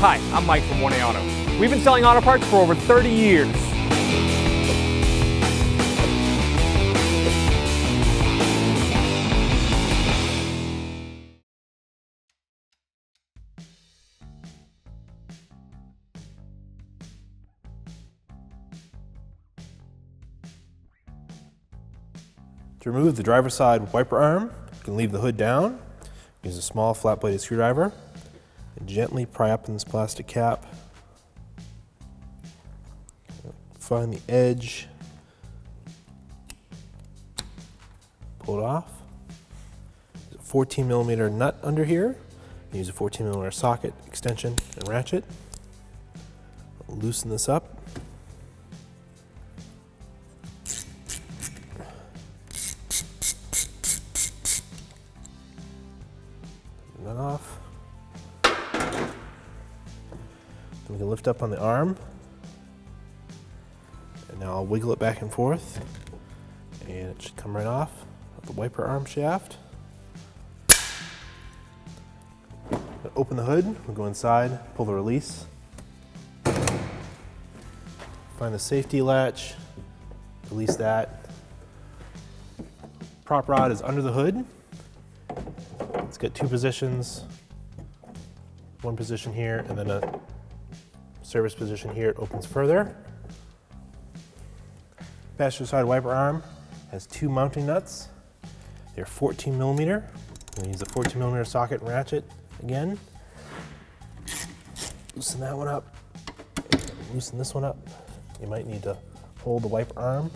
Hi, I'm Mike from 1A Auto. We've been selling auto parts for over 30 years. To remove the driver's side wiper arm, you can leave the hood down, use a small flat-bladed screwdriver, and gently pry up in this plastic cap. Find the edge, pull it off. There's a 14 millimeter nut under here. Use a 14 millimeter socket, extension, and ratchet. Loosen this up. That off. Then we can lift up on the arm. And now I'll wiggle it back and forth. And it should come right off of the wiper arm shaft. Open the hood, we'll go inside, pull the release. Find the safety latch, release that. Prop rod is under the hood. It's got two positions, one position here and then a service position here. It opens further. Passenger side wiper arm has two mounting nuts. They're 14 millimeter. I'm gonna use the 14 millimeter socket and ratchet again. Loosen that one up, loosen this one up. You might need to hold the wiper arm.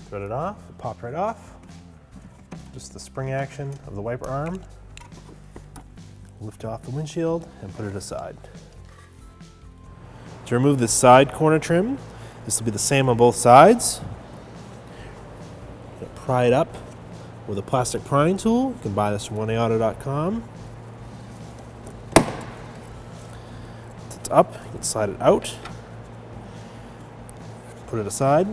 Thread it off, it popped right off. Just the spring action of the wiper arm. Lift off the windshield and put it aside. To remove this side corner trim, this will be the same on both sides. Pry it up with a plastic prying tool. You can buy this from 1aauto.com. Once it's up, you can slide it out. Put it aside.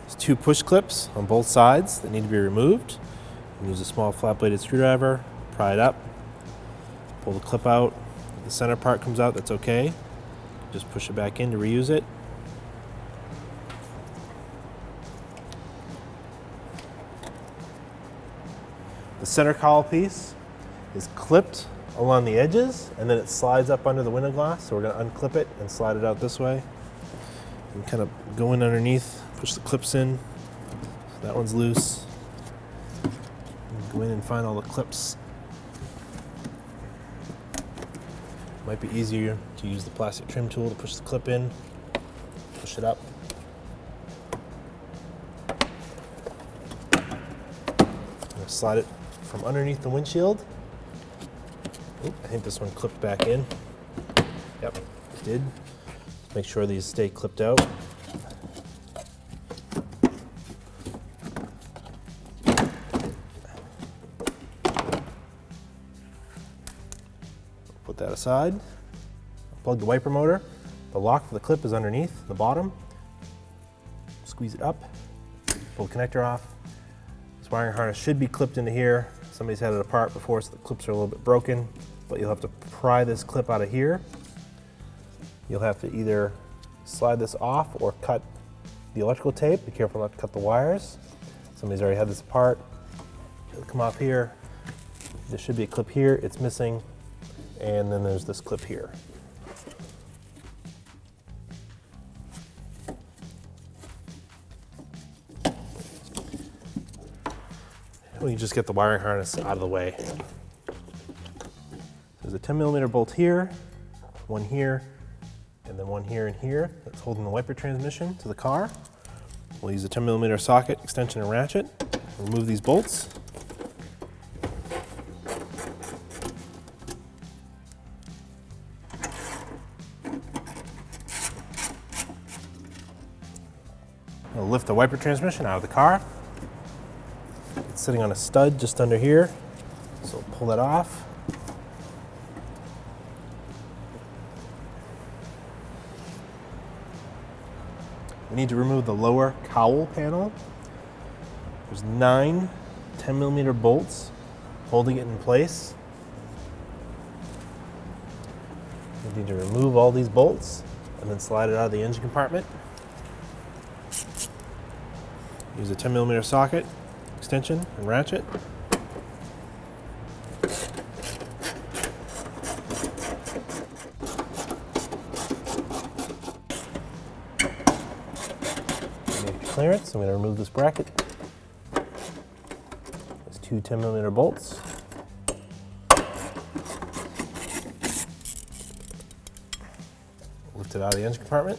There's two push clips on both sides that need to be removed. You can use a small flat-bladed screwdriver, pry it up, pull the clip out. If the center part comes out, that's okay. Just push it back in to reuse it. The center cowl piece is clipped along the edges and then it slides up under the window glass. So we're going to unclip it and slide it out this way. And kind of go in underneath, push the clips in. So that one's loose. And go in and find all the clips. Might be easier to use the plastic trim tool to push the clip in, push it up. Slide it from underneath the windshield. Oop, I think this one clipped back in. Yep, it did. Make sure these stay clipped out. Put that aside. Plug the wiper motor. The lock for the clip is underneath the bottom. Squeeze it up. Pull the connector off. This wiring harness should be clipped into here. Somebody's had it apart before, so the clips are a little bit broken, but you'll have to pry this clip out of here. You'll have to either slide this off or cut the electrical tape. Be careful not to cut the wires. Somebody's already had this apart. It'll come off here. There should be a clip here, it's missing, and then there's this clip here. We just get the wiring harness out of the way. There's a 10 millimeter bolt here, one here, and then one here and here that's holding the wiper transmission to the car. We'll use a 10 millimeter socket, extension, and ratchet. Remove these bolts. We'll lift the wiper transmission out of the car. It's sitting on a stud just under here, so we'll pull that off. We need to remove the lower cowl panel. There's 9 10mm bolts holding it in place. We need to remove all these bolts and then slide it out of the engine compartment. Use a 10mm socket, extension, and ratchet. Clearance. I'm going to remove this bracket. There's 2 10mm bolts. Lift it out of the engine compartment.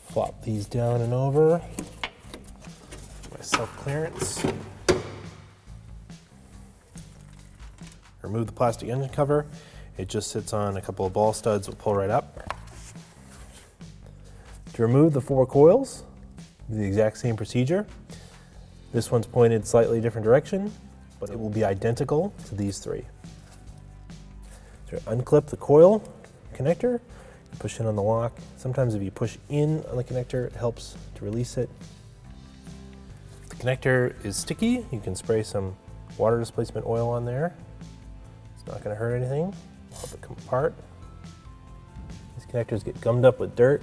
Flop these down and over. My self-clearance. Remove the plastic engine cover. It just sits on a couple of ball studs that will pull right up. To remove the 4 coils, do the exact same procedure. This one's pointed slightly different direction, but it will be identical to these 3. So unclip the coil connector, you push in on the lock. Sometimes if you push in on the connector, it helps to release it. If the connector is sticky, you can spray some water displacement oil on there. Not going to hurt anything. Help it come apart. These connectors get gummed up with dirt,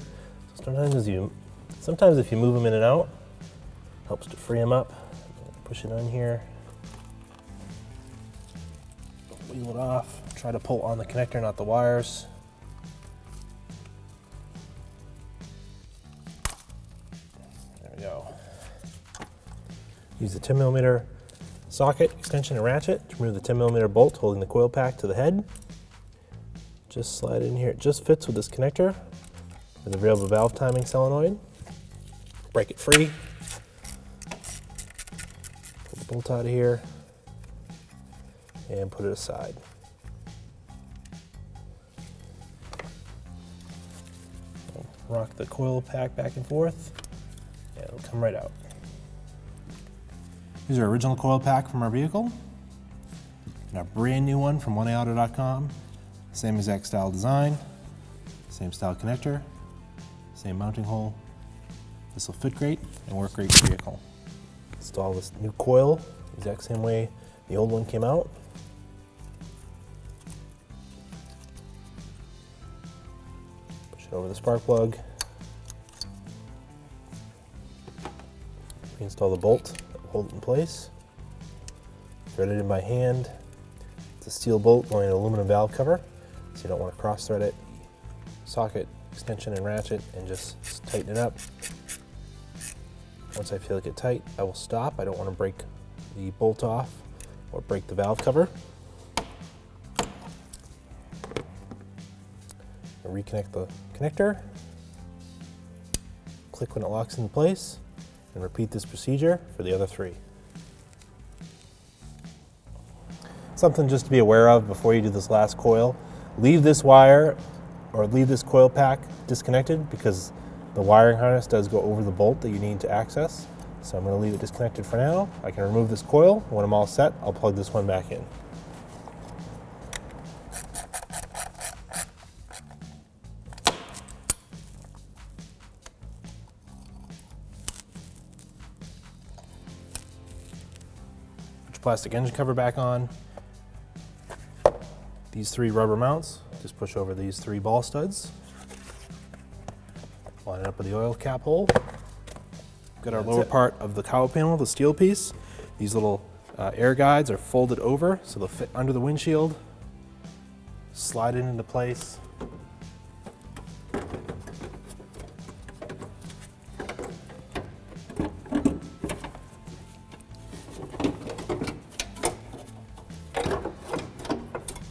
so sometimes if you move them in and out, it helps to free them up. Push it on here. Wheel it off. Try to pull on the connector, not the wires. There we go. Use the 10mm socket, extension, and ratchet to remove the 10mm bolt holding the coil pack to the head. Just slide it in here. It just fits with this connector. There's a variable valve timing solenoid. Break it free. Pull the bolt out of here and put it aside. Rock the coil pack back and forth, and it'll come right out. Here's our original coil pack from our vehicle, and our brand new one from oneauto.com. Same exact style design, same style connector, same mounting hole. This will fit great and work great with the vehicle. Install this new coil, exact same way the old one came out. Push it over the spark plug. Reinstall the bolt. Hold it in place. Thread it in by hand. It's a steel bolt going in an aluminum valve cover, so you don't want to cross thread it. Socket, extension, and ratchet, and just tighten it up. Once I feel like it's tight, I will stop. I don't want to break the bolt off or break the valve cover. And reconnect the connector. Click when it locks into place. And repeat this procedure for the other 3. Something just to be aware of before you do this last coil. Leave this wire or leave this coil pack disconnected because the wiring harness does go over the bolt that you need to access. So I'm going to leave it disconnected for now. I can remove this coil. When I'm all set, I'll plug this one back in. Plastic engine cover back on. These 3 rubber mounts, just push over these 3 ball studs. Line it up with the oil cap hole. Got our lower part of the cowl panel, the steel piece. These little air guides are folded over so they'll fit under the windshield. Slide it into place.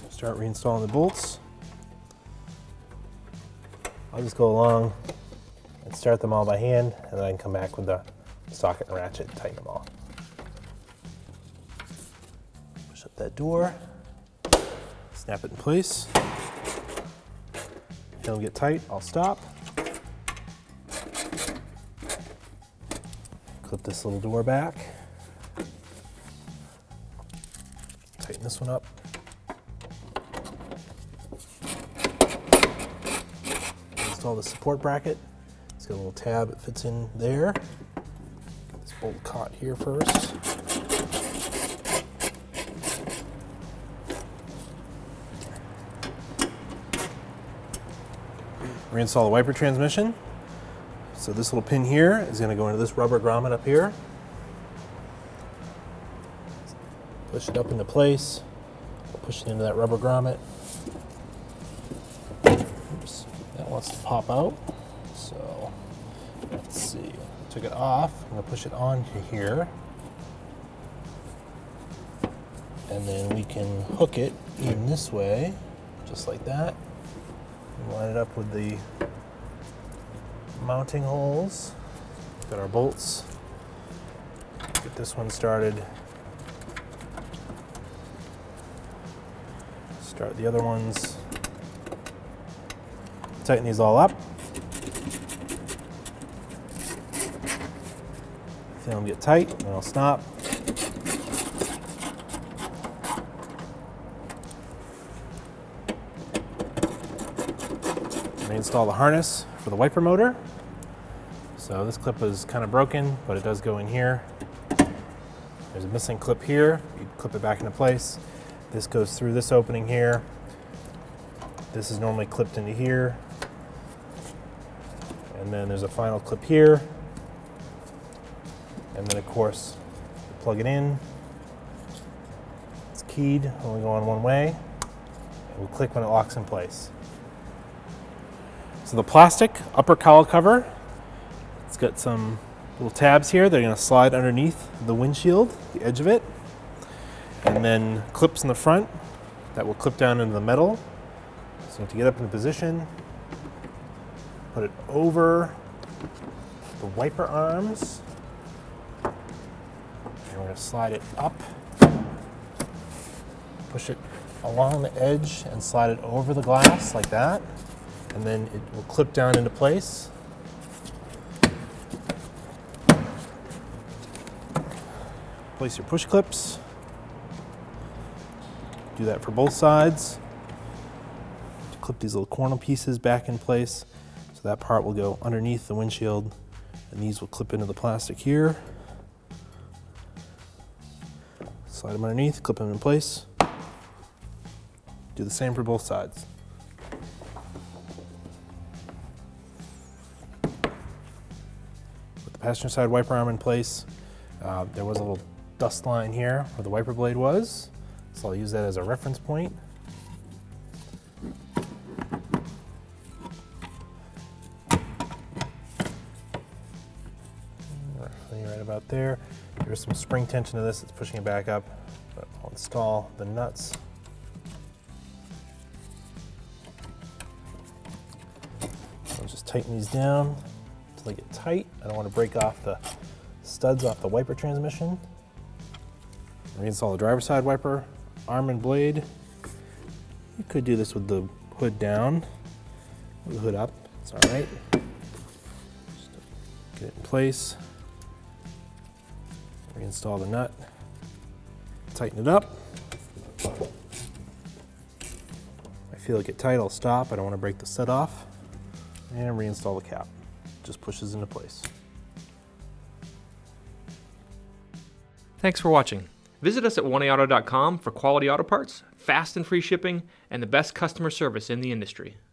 Start reinstalling the bolts. I'll just go along and start them all by hand, and then I can come back with the socket and ratchet and tighten them all. Push up that door, snap it in place. If it'll get tight, I'll stop. Clip this little door back. Tighten this one up. Install the support bracket. It's got a little tab that fits in there. Get this bolt caught here first. Reinstall the wiper transmission. So this little pin here is going to go into this rubber grommet up here. Push it up into place. Push it into that rubber grommet. Oops, that wants to pop out. So let's see. Took it off. I'm going to push it onto here. And then we can hook it in this way, just like that. Line it up with the mounting holes. Got our bolts. Get this one started. Start the other ones. Tighten these all up. Feel them get tight, and I'll stop. Reinstall the harness for the wiper motor. So this clip is kind of broken, but it does go in here. There's a missing clip here. You clip it back into place. This goes through this opening here. This is normally clipped into here. And then there's a final clip here. And then of course, you plug it in. It's keyed, only go on one way. It will click when it locks in place. So the plastic upper cowl cover, it's got some little tabs here. They're going to slide underneath the windshield, the edge of it. And then clips in the front that will clip down into the metal. So you have to get up in position, put it over the wiper arms. And we're going to slide it up, push it along the edge and slide it over the glass like that. And then it will clip down into place. Place your push clips. Do that for both sides. Clip these little corner pieces back in place. So that part will go underneath the windshield, and these will clip into the plastic here. Slide them underneath, clip them in place. Do the same for both sides. Passenger side wiper arm in place. There was a little dust line here where the wiper blade was, so I'll use that as a reference point. Roughly right about there. There's some spring tension to this, it's pushing it back up, but I'll install the nuts. I'll just tighten these down. They get tight. I don't want to break off the studs off the wiper transmission. Reinstall the driver's side wiper, arm and blade. You could do this with the hood down, with the hood up, it's all right. Just get it in place. Reinstall the nut, tighten it up. If I feel it get tight, I'll stop. I don't want to break the stud off. And reinstall the cap. Just pushes into place. Thanks for watching. Visit us at oneauto.com for quality auto parts, fast and free shipping, and the best customer service in the industry.